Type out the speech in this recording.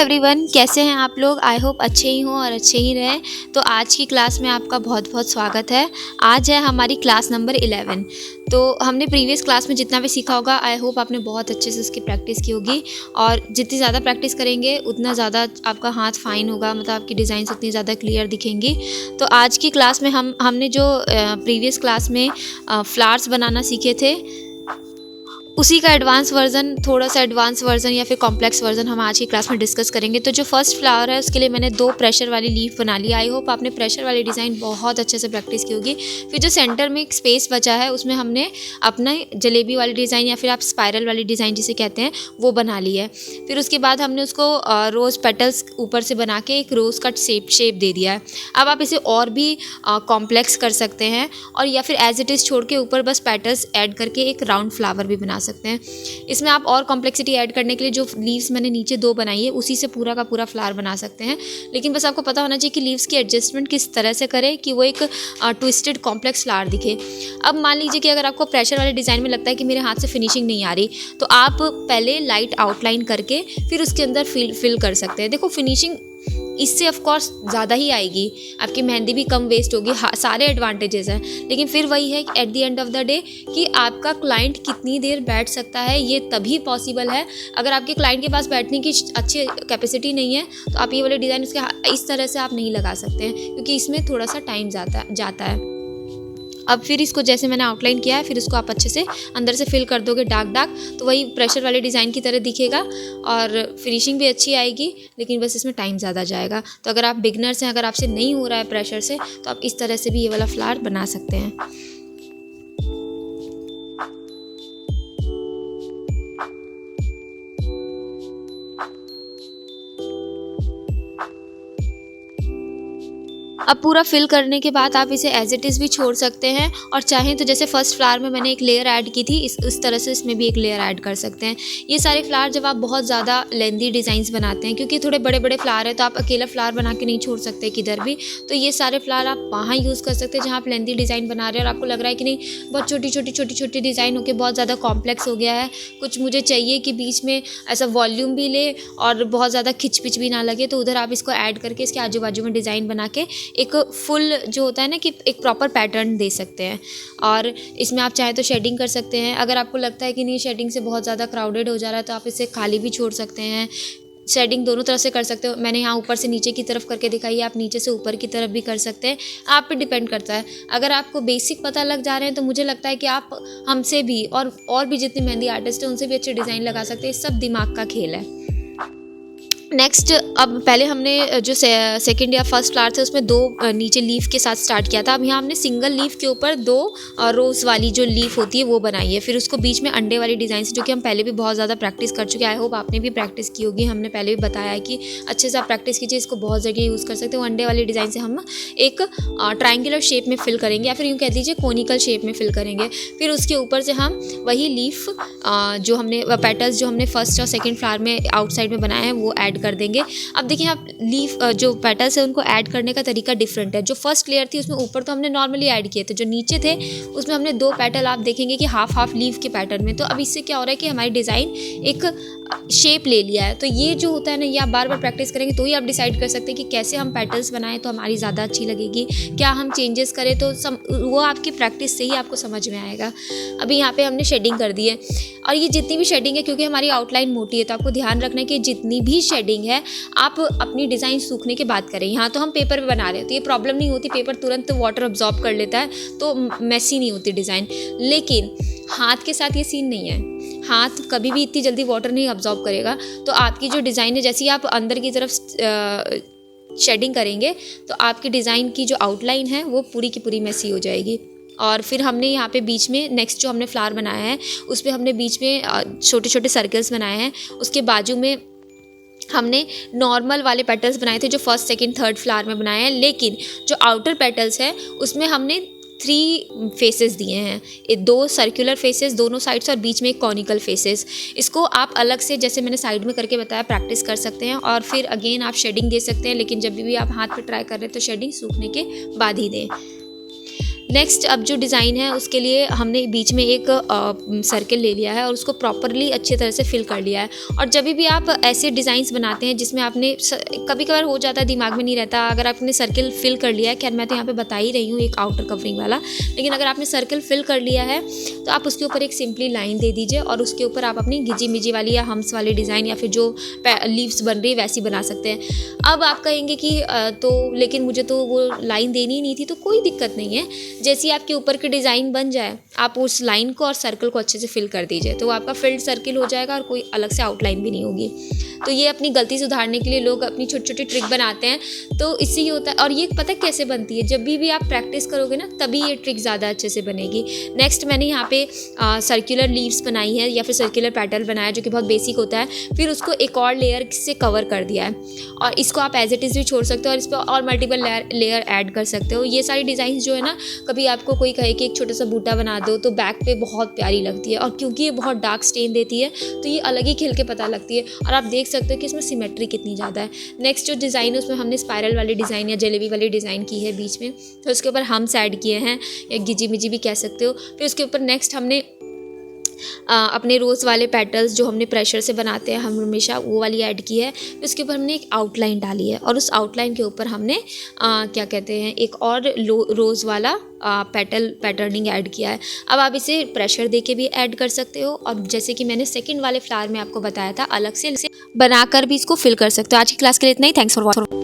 Everyone, कैसे हैं आप लोग। आई होप अच्छे ही हों और अच्छे ही रहें। तो आज की क्लास में आपका बहुत बहुत स्वागत है। आज है हमारी क्लास नंबर 11। तो हमने प्रीवियस क्लास में जितना भी सीखा होगा आई होप आपने बहुत अच्छे से उसकी प्रैक्टिस की होगी, और जितनी ज़्यादा प्रैक्टिस करेंगे उतना ज़्यादा आपका हाथ फाइन होगा, मतलब आपकी डिज़ाइंस उतनी ज़्यादा क्लियर दिखेंगी। तो आज की क्लास में हमने जो प्रीवियस क्लास में फ्लावर्स बनाना सीखे थे उसी का एडवांस वर्जन, थोड़ा सा एडवांस वर्जन या फिर कॉम्प्लेक्स वर्जन हम आज की क्लास में डिस्कस करेंगे। तो जो फर्स्ट फ्लावर है उसके लिए मैंने 2 प्रेशर वाली लीफ बना ली। आई होप आपने प्रेशर वाली डिज़ाइन बहुत अच्छे से प्रैक्टिस की होगी। फिर जो सेंटर में एक स्पेस बचा है उसमें हमने अपना जलेबी वाली डिज़ाइन या फिर आप स्पायरल वाली डिज़ाइन जिसे कहते हैं वो बना ली है। फिर उसके बाद हमने उसको रोज़ पेटल्स ऊपर से बना के एक रोज़ कट शेप दे दिया है। अब आप इसे और भी कॉम्प्लेक्स कर सकते हैं, और या फिर एज इट इज़ छोड़ के ऊपर बस पेटल्स ऐड करके एक राउंड फ्लावर भी बना सकते हैं। इसमें आप और कॉम्प्लेक्सिटी ऐड करने के लिए जो लीव्स मैंने नीचे 2 बनाई है उसी से पूरा का पूरा फ्लावर बना सकते हैं। लेकिन बस आपको पता होना चाहिए कि लीव्स की एडजस्टमेंट किस तरह से करें कि वो एक ट्विस्टेड कॉम्प्लेक्स फ्लावर दिखे। अब मान लीजिए कि अगर आपको प्रेशर वाले डिज़ाइन में लगता है कि मेरे हाथ से फिनिशिंग नहीं आ रही, तो आप पहले लाइट आउटलाइन करके फिर उसके अंदर फिल कर सकते हैं। देखो, फिनिशिंग इससे ऑफ कोर्स ज़्यादा ही आएगी, आपकी मेहंदी भी कम वेस्ट होगी, सारे एडवांटेजेस हैं। लेकिन फिर वही है कि at the end of the day कि आपका क्लाइंट कितनी देर बैठ सकता है ये तभी पॉसिबल है। अगर आपके क्लाइंट के पास बैठने की अच्छी कैपेसिटी नहीं है तो आप ये वाले डिज़ाइन उसके इस तरह से आप नहीं लगा सकते हैं, क्योंकि इसमें थोड़ा सा टाइम जाता है। अब फिर इसको जैसे मैंने आउटलाइन किया है, फिर इसको आप अच्छे से अंदर से फिल कर दोगे डार्क, तो वही प्रेशर वाले डिज़ाइन की तरह दिखेगा और फिनिशिंग भी अच्छी आएगी। लेकिन बस इसमें टाइम ज़्यादा जाएगा। तो अगर आप बिगनर्स हैं, अगर आपसे नहीं हो रहा है प्रेशर से, तो आप इस तरह से भी ये वाला फ्लावर बना सकते हैं। अब पूरा फिल करने के बाद आप इसे एज इट इज़ भी छोड़ सकते हैं, और चाहें तो जैसे फर्स्ट फ्लावर में मैंने एक लेयर ऐड की थी, इस तरह से इसमें भी एक लेयर ऐड कर सकते हैं। ये सारे फ्लावर जब आप बहुत ज़्यादा लेंदी डिज़ाइंस बनाते हैं, क्योंकि थोड़े बड़े बड़े फ्लावर है तो आप अकेला फ्लावर बना के नहीं छोड़ सकते किधर भी, तो ये सारे फ्लावर आप वहाँ यूज़ कर सकते हैं जहाँ आप लेंदी डिज़ाइन बना रहे हैं और आपको लग रहा है कि नहीं बहुत छोटी डिज़ाइन होकर बहुत ज़्यादा कॉम्प्लेक्स हो गया है, कुछ मुझे चाहिए कि बीच में ऐसा वॉल्यूम भी ले और बहुत ज़्यादा खिच भी ना लगे। तो उधर आप इसको ऐड करके इसके आजू बाजू में डिज़ाइन बना के एक फुल जो होता है ना कि एक प्रॉपर पैटर्न दे सकते हैं। और इसमें आप चाहें तो शेडिंग कर सकते हैं। अगर आपको लगता है कि नहीं शेडिंग से बहुत ज़्यादा क्राउडेड हो जा रहा है तो आप इसे खाली भी छोड़ सकते हैं। शेडिंग दोनों तरफ से कर सकते हो। मैंने यहाँ ऊपर से नीचे की तरफ करके दिखाई है, आप नीचे से ऊपर की तरफ भी कर सकते हैं। आप पे डिपेंड करता है। अगर आपको बेसिक पता लग जा रहे हैं तो मुझे लगता है कि आप हमसे भी और भी जितने मेहंदी आर्टिस्ट हैं उनसे भी अच्छे डिज़ाइन लगा सकते हैं। सब दिमाग का खेल है। नेक्स्ट, अब पहले हमने जो सेकंड या फर्स्ट फ्लावर थे उसमें 2 नीचे लीफ के साथ स्टार्ट किया था। अब यहाँ हमने सिंगल लीफ के ऊपर 2 रोज़ वाली जो लीफ होती है वो बनाई है। फिर उसको बीच में अंडे वाली डिज़ाइन से, जो कि हम पहले भी बहुत ज़्यादा प्रैक्टिस कर चुके हैं। आई होप आपने भी प्रैक्टिस की होगी। हमने पहले भी बताया है कि अच्छे से आप प्रैक्टिस कीजिए, इसको बहुत जगह यूज़ कर सकते हो। अंडे वाली डिज़ाइन से हम एक ट्राइंगुलर शेप में फिल करेंगे, या फिर यूँ कह दीजिए कोनिकल शेप में फिल करेंगे। फिर उसके ऊपर से हम वही लीफ जो हमने पेटल्स जो हमने फर्स्ट और सेकेंड फ्लावर में आउटसाइड में बनाए हैं वो ऐड कर देंगे। अब देखिए, आप लीफ जो पेटल्स है उनको ऐड करने का तरीका डिफरेंट है। जो फर्स्ट लेयर थी उसमें ऊपर तो हमने नॉर्मली ऐड किए थे, जो नीचे थे उसमें हमने 2 पेटल आप देखेंगे कि हाफ लीफ के पैटर्न में। तो अब इससे क्या हो रहा है कि हमारी डिज़ाइन एक शेप ले लिया है। तो ये जो होता है ना, ये आप बार बार प्रैक्टिस करेंगे तो ही आप डिसाइड कर सकते हैं कि कैसे हम पेटल्स बनाएं तो हमारी ज़्यादा अच्छी लगेगी, क्या हम चेंजेस करें तो वो आपकी प्रैक्टिस से ही आपको समझ में आएगा। अभी यहाँ पे हमने शेडिंग कर दी है, और ये जितनी भी शेडिंग है, क्योंकि हमारी आउटलाइन मोटी है तो आपको ध्यान रखना है कि जितनी भी शेडिंग है आप अपनी डिज़ाइन सूखने के बाद करें। यहाँ तो हम पेपर पे बना रहे हैं तो ये प्रॉब्लम नहीं होती, पेपर तुरंत वाटर अब्जॉर्ब कर लेता है तो मैसी नहीं होती डिज़ाइन। लेकिन हाथ के साथ ये सीन नहीं है। हाथ कभी भी इतनी जल्दी वाटर नहीं अब्जॉर्ब करेगा। तो आपकी जो डिज़ाइन है, जैसे ही आप अंदर की तरफ शेडिंग करेंगे तो आपकी डिज़ाइन की जो आउटलाइन है वो पूरी की पूरी मैसी हो जाएगी। और फिर हमने यहाँ पे बीच में नेक्स्ट जो हमने फ्लावर बनाया है उस पर हमने बीच में छोटे छोटे सर्कल्स बनाए हैं। उसके बाजू में हमने नॉर्मल वाले पेटल्स बनाए थे जो फर्स्ट सेकंड थर्ड फ्लावर में बनाए हैं। लेकिन जो आउटर पेटल्स है उसमें हमने 3 फेसेस दिए हैं, 2 सर्कुलर फेसेस दोनों साइड्स और बीच में एक कॉनिकल फेसेस। इसको आप अलग से, जैसे मैंने साइड में करके बताया, प्रैक्टिस कर सकते हैं और फिर अगेन आप शेडिंग दे सकते हैं। लेकिन जब भी आप हाथ पे ट्राई कर रहे हैं तो शेडिंग सूखने के बाद ही दें। नेक्स्ट अब जो डिज़ाइन है उसके लिए हमने बीच में एक सर्किल ले लिया है और उसको प्रॉपरली अच्छी तरह से फिल कर लिया है। और जब भी आप ऐसे डिज़ाइंस बनाते हैं जिसमें आपने कभी कभार हो जाता है, दिमाग में नहीं रहता, अगर आपने सर्किल फिल कर लिया है, खैर मैं तो यहाँ पे बता ही रही हूँ एक आउटर कवरिंग वाला, लेकिन अगर आपने सर्किल फिल कर लिया है तो आप उसके ऊपर एक सिंपली लाइन दे दीजिए और उसके ऊपर आप अपनी घिची मिची वाली या हम्स वाली डिज़ाइन या फिर जो लीव्स बन रही है वैसी बना सकते हैं। अब आप कहेंगे कि तो लेकिन मुझे तो वो लाइन देनी ही नहीं थी, तो कोई दिक्कत नहीं है, जैसे ही आपके ऊपर की डिज़ाइन बन जाए आप उस लाइन को और सर्कल को अच्छे से फिल कर दीजिए, तो वो आपका फिल्ड सर्किल हो जाएगा और कोई अलग से आउटलाइन भी नहीं होगी। तो ये अपनी गलती सुधारने के लिए लोग अपनी छोटी छोटी ट्रिक बनाते हैं, तो इससे ये होता है। और ये पता कैसे बनती है, जब भी आप प्रैक्टिस करोगे ना तभी ये ट्रिक ज़्यादा अच्छे से बनेगी। नेक्स्ट मैंने यहाँ पे सर्कुलर लीव्स बनाई है या फिर सर्कुलर पेटल बनाया जो कि बहुत बेसिक होता है, फिर उसको एक और लेयर से कवर कर दिया है और इसको आप एज इट इज़ भी छोड़ सकते हो और इस पर और मल्टीपल लेयर ऐड कर सकते हो। ये सारी डिज़ाइन जो है ना, कभी आपको कोई कहे कि एक छोटा सा बूटा बना दो तो बैक पे बहुत प्यारी लगती है, और क्योंकि ये बहुत डार्क स्टेन देती है तो ये अलग ही खिल के पता लगती है और आप देख सकते हो कि इसमें सिमेट्री कितनी ज़्यादा है। नेक्स्ट जो डिज़ाइन है उसमें हमने स्पाइरल वाली डिज़ाइन या जलेबी वाली डिज़ाइन की है बीच में, तो उसके ऊपर हम्स ऐड किए हैं या गिजी मिजी भी कह सकते हो। फिर उसके ऊपर नेक्स्ट हमने अपने रोज़ वाले पेटल्स जो हमने प्रेशर से बनाते हैं हम हमेशा, वो वाली ऐड की है। फिर उसके ऊपर हमने एक आउटलाइन डाली है और उस आउटलाइन के ऊपर हमने क्या कहते हैं एक और रोज़ वाला पैटर्निंग ऐड किया है। अब आप इसे प्रेशर देके भी ऐड कर सकते हो और जैसे कि मैंने सेकंड वाले फ्लावर में आपको बताया था अलग से बनाकर भी इसको फिल कर सकते हो। आज की क्लास के लिए इतना ही। Thanks for watching.